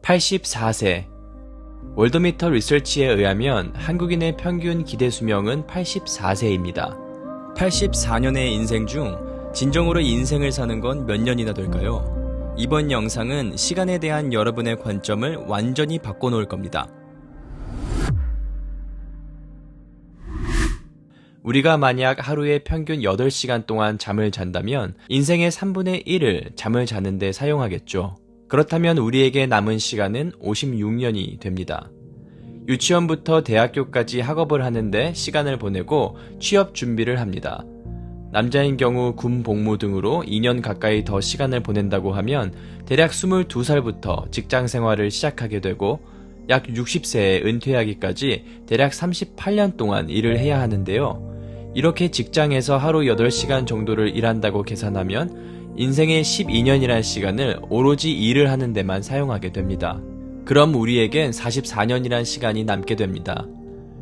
84세. 월드미터 리서치에 의하면 한국인의 평균 기대 수명은 84세입니다. 84년의 인생 중 진정으로 인생을 사는 건 몇 년이나 될까요? 이번 영상은 시간에 대한 여러분의 관점을 완전히 바꿔놓을 겁니다. 우리가 만약 하루에 평균 8시간 동안 잠을 잔다면 인생의 3분의 1을 잠을 자는데 사용하겠죠. 그렇다면 우리에게 남은 시간은 56년이 됩니다. 유치원부터 대학교까지 학업을 하는데 시간을 보내고 취업 준비를 합니다. 남자인 경우 군 복무 등으로 2년 가까이 더 시간을 보낸다고 하면 대략 22살부터 직장 생활을 시작하게 되고 약 60세에 은퇴하기까지 대략 38년 동안 일을 해야 하는데요. 이렇게 직장에서 하루 8시간 정도를 일한다고 계산하면 인생의 12년이라는 시간을 오로지 일을 하는 데만 사용하게 됩니다. 그럼 우리에겐 44년이란 시간이 남게 됩니다.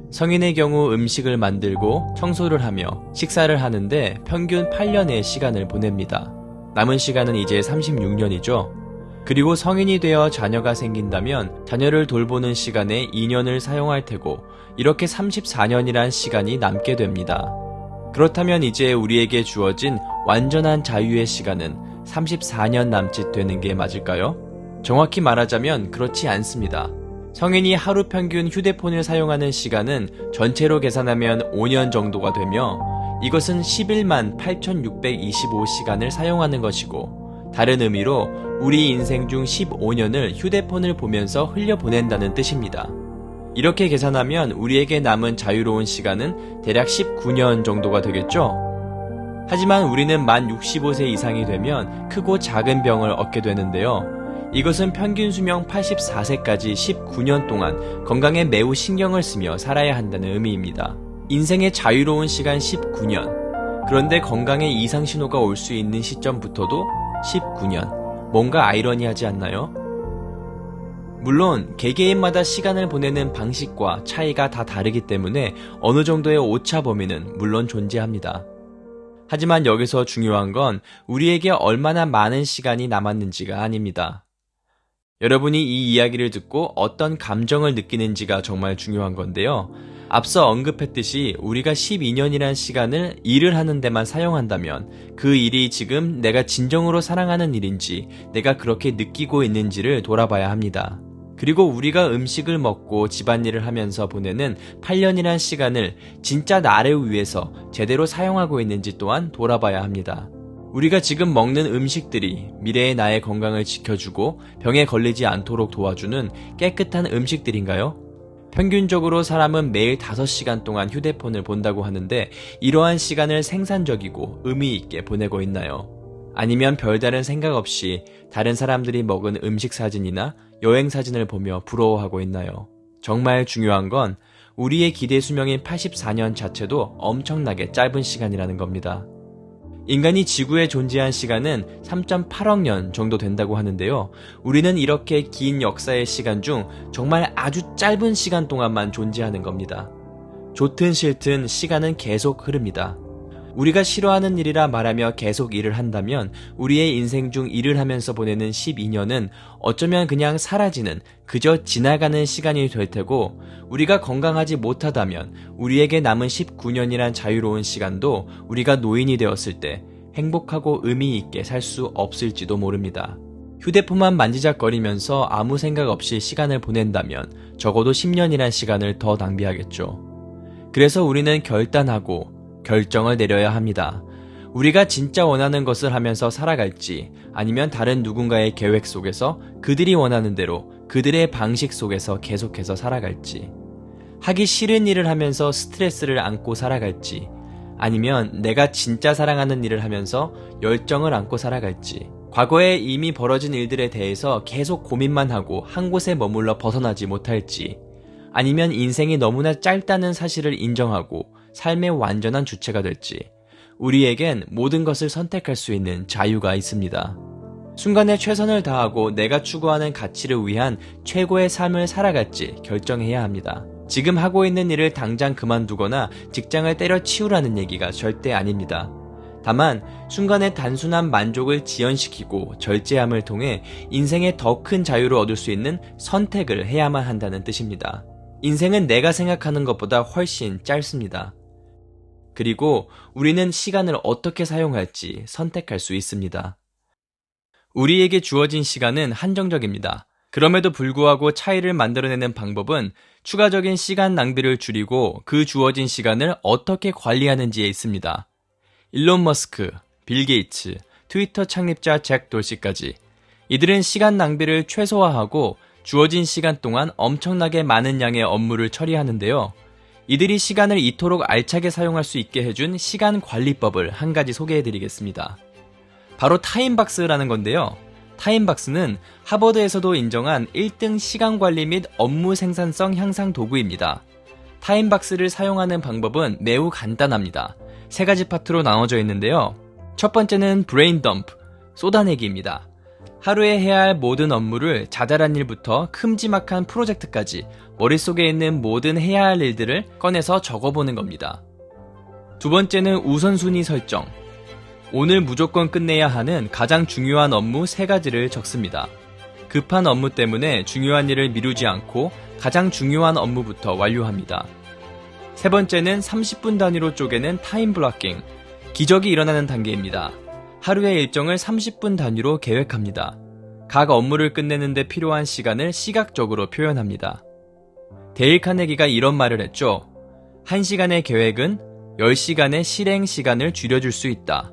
성인의 경우 음식을 만들고 청소를 하며 식사를 하는데 평균 8년의 시간을 보냅니다. 남은 시간은 이제 36년이죠. 그리고 성인이 되어 자녀가 생긴다면 자녀를 돌보는 시간에 2년을 사용할 테고 이렇게 34년이란 시간이 남게 됩니다. 그렇다면 이제 우리에게 주어진 완전한 자유의 시간은 34년 남짓 되는 게 맞을까요? 정확히 말하자면 그렇지 않습니다. 성인이 하루 평균 휴대폰을 사용하는 시간은 전체로 계산하면 5년 정도가 되며 이것은 11만 8,625시간을 사용하는 것이고 다른 의미로 우리 인생 중 15년을 휴대폰을 보면서 흘려보낸다는 뜻입니다. 이렇게 계산하면 우리에게 남은 자유로운 시간은 대략 19년 정도가 되겠죠? 하지만 우리는 만 65세 이상이 되면 크고 작은 병을 얻게 되는데요. 이것은 평균 수명 84세까지 19년 동안 건강에 매우 신경을 쓰며 살아야 한다는 의미입니다. 인생의 자유로운 시간 19년. 그런데 건강에 이상 신호가 올 수 있는 시점부터도 19년. 뭔가 아이러니하지 않나요? 물론 개개인마다 시간을 보내는 방식과 차이가 다 다르기 때문에 어느 정도의 오차 범위는 물론 존재합니다. 하지만 여기서 중요한 건 우리에게 얼마나 많은 시간이 남았는지가 아닙니다. 여러분이 이 이야기를 듣고 어떤 감정을 느끼는지가 정말 중요한 건데요. 앞서 언급했듯이 우리가 12년이란 시간을 일을 하는 데만 사용한다면 그 일이 지금 내가 진정으로 사랑하는 일인지 내가 그렇게 느끼고 있는지를 돌아봐야 합니다. 그리고 우리가 음식을 먹고 집안일을 하면서 보내는 8년이란 시간을 진짜 나를 위해서 제대로 사용하고 있는지 또한 돌아봐야 합니다. 우리가 지금 먹는 음식들이 미래의 나의 건강을 지켜주고 병에 걸리지 않도록 도와주는 깨끗한 음식들인가요? 평균적으로 사람은 매일 5시간 동안 휴대폰을 본다고 하는데 이러한 시간을 생산적이고 의미 있게 보내고 있나요? 아니면 별다른 생각 없이 다른 사람들이 먹은 음식 사진이나 여행 사진을 보며 부러워하고 있나요? 정말 중요한 건 우리의 기대 수명인 84년 자체도 엄청나게 짧은 시간이라는 겁니다. 인간이 지구에 존재한 시간은 3.8억 년 정도 된다고 하는데요. 우리는 이렇게 긴 역사의 시간 중 정말 아주 짧은 시간 동안만 존재하는 겁니다. 좋든 싫든 시간은 계속 흐릅니다. 우리가 싫어하는 일이라 말하며 계속 일을 한다면 우리의 인생 중 일을 하면서 보내는 12년은 어쩌면 그냥 사라지는 그저 지나가는 시간이 될 테고 우리가 건강하지 못하다면 우리에게 남은 19년이란 자유로운 시간도 우리가 노인이 되었을 때 행복하고 의미 있게 살 수 없을지도 모릅니다. 휴대폰만 만지작거리면서 아무 생각 없이 시간을 보낸다면 적어도 10년이란 시간을 더 낭비하겠죠. 그래서 우리는 결단하고 결정을 내려야 합니다. 우리가 진짜 원하는 것을 하면서 살아갈지 아니면 다른 누군가의 계획 속에서 그들이 원하는 대로 그들의 방식 속에서 계속해서 살아갈지 하기 싫은 일을 하면서 스트레스를 안고 살아갈지 아니면 내가 진짜 사랑하는 일을 하면서 열정을 안고 살아갈지 과거에 이미 벌어진 일들에 대해서 계속 고민만 하고 한 곳에 머물러 벗어나지 못할지 아니면 인생이 너무나 짧다는 사실을 인정하고 삶의 완전한 주체가 될지 우리에겐 모든 것을 선택할 수 있는 자유가 있습니다. 순간에 최선을 다하고 내가 추구하는 가치를 위한 최고의 삶을 살아갈지 결정해야 합니다. 지금 하고 있는 일을 당장 그만두거나 직장을 때려치우라는 얘기가 절대 아닙니다. 다만 순간의 단순한 만족을 지연시키고 절제함을 통해 인생의 더 큰 자유를 얻을 수 있는 선택을 해야만 한다는 뜻입니다. 인생은 내가 생각하는 것보다 훨씬 짧습니다. 그리고 우리는 시간을 어떻게 사용할지 선택할 수 있습니다. 우리에게 주어진 시간은 한정적입니다. 그럼에도 불구하고 차이를 만들어내는 방법은 추가적인 시간 낭비를 줄이고 그 주어진 시간을 어떻게 관리하는지에 있습니다. 일론 머스크, 빌 게이츠, 트위터 창립자 잭 돌시까지 이들은 시간 낭비를 최소화하고 주어진 시간 동안 엄청나게 많은 양의 업무를 처리하는데요. 이들이 시간을 이토록 알차게 사용할 수 있게 해준 시간 관리법을 한 가지 소개해드리겠습니다. 바로 타임박스라는 건데요. 타임박스는 하버드에서도 인정한 1등 시간 관리 및 업무 생산성 향상 도구입니다. 타임박스를 사용하는 방법은 매우 간단합니다. 3가지 파트로 나눠져 있는데요. 첫 번째는 브레인 덤프, 쏟아내기입니다. 하루에 해야 할 모든 업무를 자잘한 일부터 큼지막한 프로젝트까지 머릿속에 있는 모든 해야 할 일들을 꺼내서 적어보는 겁니다. 두 번째는 우선순위 설정. 오늘 무조건 끝내야 하는 가장 중요한 업무 3가지를 적습니다. 급한 업무 때문에 중요한 일을 미루지 않고 가장 중요한 업무부터 완료합니다. 세 번째는 30분 단위로 쪼개는 타임 블로킹. 기적이 일어나는 단계입니다. 하루의 일정을 30분 단위로 계획합니다. 각 업무를 끝내는 데 필요한 시간을 시각적으로 표현합니다. 데일 카네기가 이런 말을 했죠. 1시간의 계획은 10시간의 실행 시간을 줄여줄 수 있다.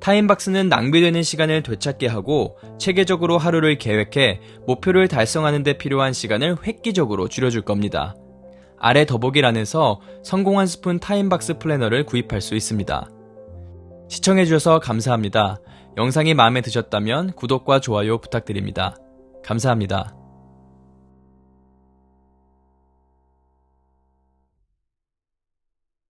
타임박스는 낭비되는 시간을 되찾게 하고 체계적으로 하루를 계획해 목표를 달성하는 데 필요한 시간을 획기적으로 줄여줄 겁니다. 아래 더보기란에서 성공한 스푼 타임박스 플래너를 구입할 수 있습니다. 시청해주셔서 감사합니다. 영상이 마음에 드셨다면 구독과 좋아요 부탁드립니다. 감사합니다.